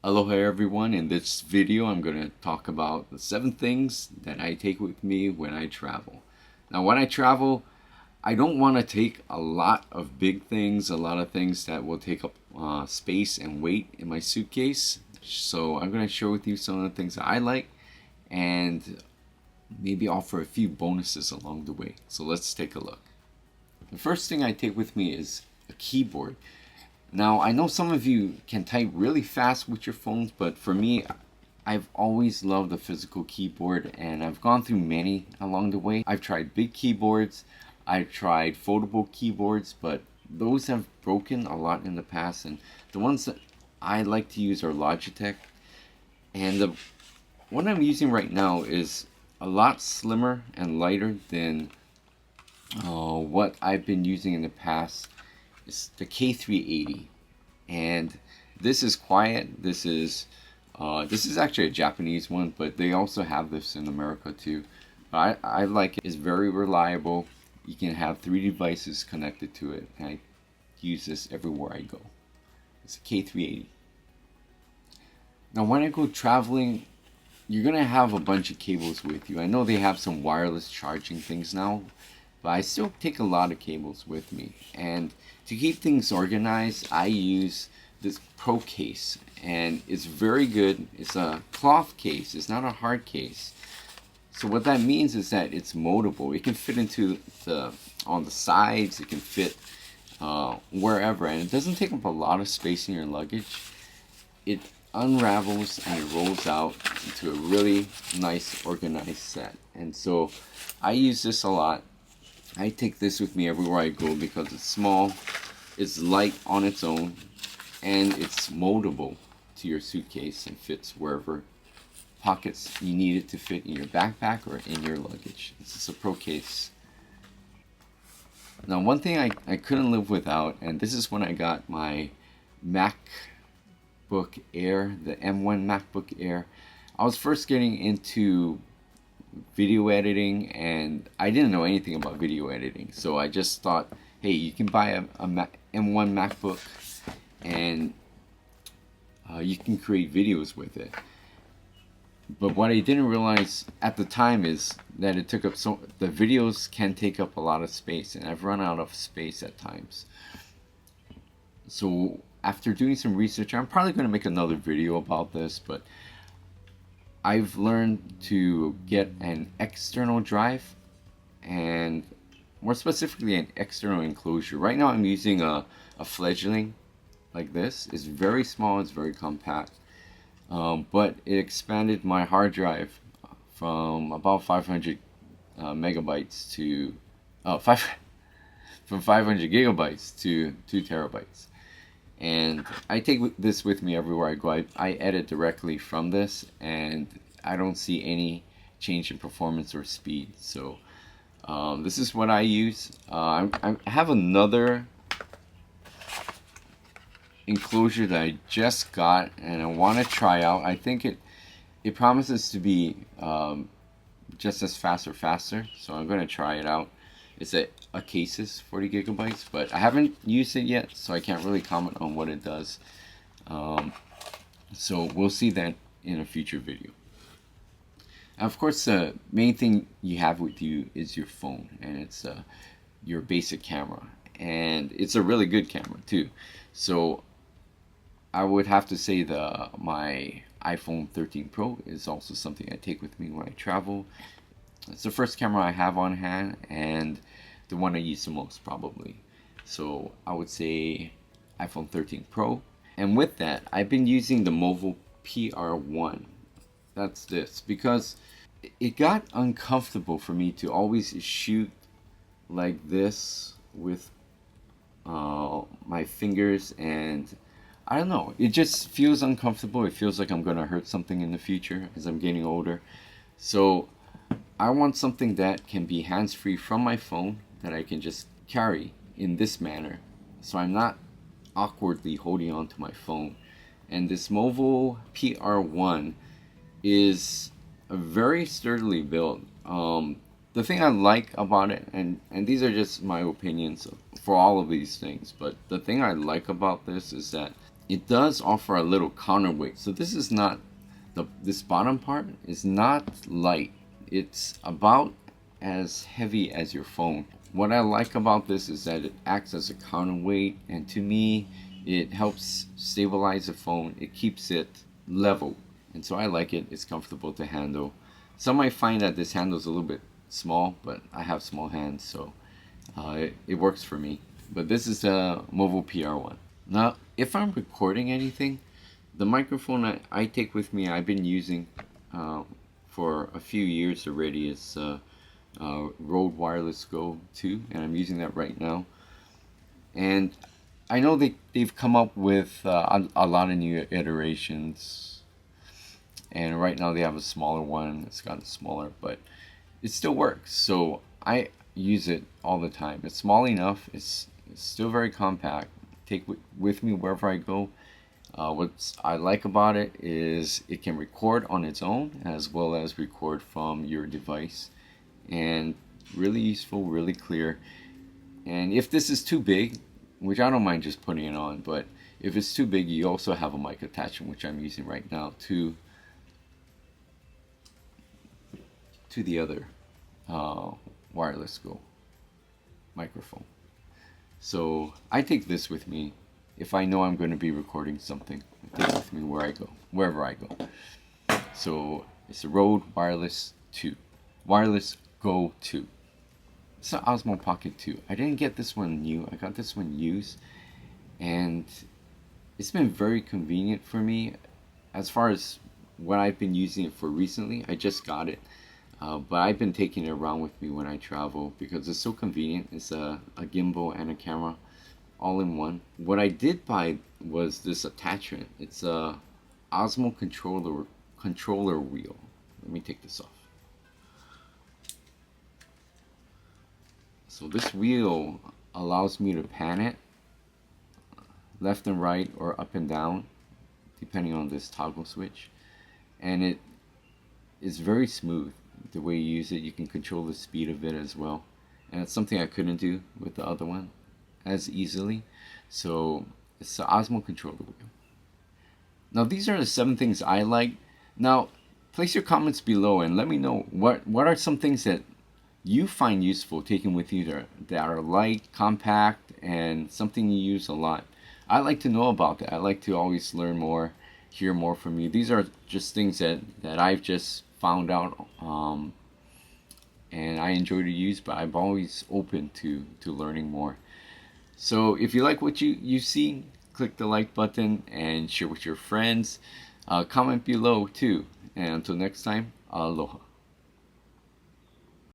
Aloha everyone, in this video I'm going to talk about the 7 things that I take with me when I travel. Now when I travel, I don't want to take a lot of big things, a lot of things that will take up space and weight in my suitcase. So I'm going to share with you some of the things that I like and maybe offer a few bonuses along the way. So let's take a look. The first thing I take with me is a keyboard. Now, I know some of you can type really fast with your phones, but for me, I've always loved the physical keyboard, and I've gone through many along the way. I've tried big keyboards, I've tried foldable keyboards, but those have broken a lot in the past, and the ones that I like to use are Logitech. And the one I'm using right now is a lot slimmer and lighter than what I've been using in the past. It's the K380, and this is quiet. This is actually a Japanese one, but they also have this in America too. I like it. It's very reliable. You can have 3 devices connected to it, and I use this everywhere I go. It's a K380. Now, when I go traveling, you're gonna have a bunch of cables with you. I know they have some wireless charging things now, but I still take a lot of cables with me. And to keep things organized, I use this Pro case, and it's very good. It's a cloth case. It's not a hard case. So what that means is that it's moldable. It can fit into the on the sides. It can fit wherever, and it doesn't take up a lot of space in your luggage. It unravels and it rolls out into a really nice organized set. And so I use this a lot. I take this with me everywhere I go because it's small, it's light on its own, and it's moldable to your suitcase and fits wherever pockets you need it to fit in your backpack or in your luggage. This is a Pro case. Now, one thing I couldn't live without, and this is when I got my MacBook Air, the M1 MacBook Air. I was first getting into video editing, and I didn't know anything about video editing, so I just thought, hey, you can buy a M1 MacBook and you can create videos with it. But what I didn't realize at the time is that it took up the videos can take up a lot of space, and I've run out of space at times. So after doing some research, I'm probably going to make another video about this, but I've learned to get an external drive, and more specifically an external enclosure. Right now I'm using a fledgling like this. It's very small, it's very compact, but it expanded my hard drive from about 500 megabytes to five from 500 gigabytes to 2 terabytes. And I take this with me everywhere I go. I edit directly from this, and I don't see any change in performance or speed. So this is what I use. I have another enclosure that I just got, and I want to try out. I think it promises to be just as fast or faster, so I'm going to try it out. It's a Cases 40 gigabytes, but I haven't used it yet, so I can't really comment on what it does. So we'll see that in a future video. And of course, the main thing you have with you is your phone, and it's your basic camera, and it's a really good camera too. So I would have to say my iPhone 13 Pro is also something I take with me when I travel. It's the first camera I have on hand, and the one I use the most probably. So I would say iPhone 13 Pro. And with that, I've been using the Movo PR1. That's this, because it got uncomfortable for me to always shoot like this with my fingers, and I don't know, it just feels uncomfortable. It feels like I'm gonna hurt something in the future as I'm getting older. So I want something that can be hands-free from my phone, that I can just carry in this manner, so I'm not awkwardly holding on to my phone. And this Movo PR1 is a very sturdily built. The thing I like about it, and these are just my opinions for all of these things, but the thing I like about this is that it does offer a little counterweight. So this is not, this bottom part is not light. It's about as heavy as your phone. What I like about this is that it acts as a counterweight, and to me it helps stabilize the phone. It keeps it level, and so I like it. It's comfortable to handle. Some might find that this handle is a little bit small, but I have small hands, so it works for me. But this is the Movo PR1. Now, if I'm recording anything, the microphone I take with me, I've been using for a few years already. It's Rode Wireless Go 2, and I'm using that right now. And I know they've come up with a lot of new iterations, and right now they have a smaller one. It's gotten smaller, but it still works. So I use it all the time. It's small enough. It's still very compact. Take with me wherever I go. What I like about it is it can record on its own as well as record from your device, and really useful, really clear. And if this is too big, which I don't mind just putting it on, but if it's too big, you also have a mic attachment, which I'm using right now, to the other Wireless Go microphone. So I take this with me if I know I'm going to be recording something. I take it with me wherever I go. So it's the Rode Wireless Go 2. It's an Osmo Pocket 2. I didn't get this one new. I got this one used, and it's been very convenient for me. As far as what I've been using it for recently, I just got it. But I've been taking it around with me when I travel because it's so convenient. It's a gimbal and a camera all in one. What I did buy was this attachment. It's a Osmo controller wheel. Let me take this off. So this wheel allows me to pan it left and right or up and down depending on this toggle switch, and it is very smooth. The way you use it, you can control the speed of it as well, and it's something I couldn't do with the other one as easily. So it's the Osmo controller wheel. Now these are the 7 things I like. Now place your comments below and let me know what are some things that you find useful taking with you that are light, compact, and something you use a lot. I like to know about that. I like to always learn more, hear more from you. These are just things that I've just found out, and I enjoy to use, but I'm always open to learning more. So if you like what you see, click the like button and share with your friends. Comment below too. And until next time, aloha.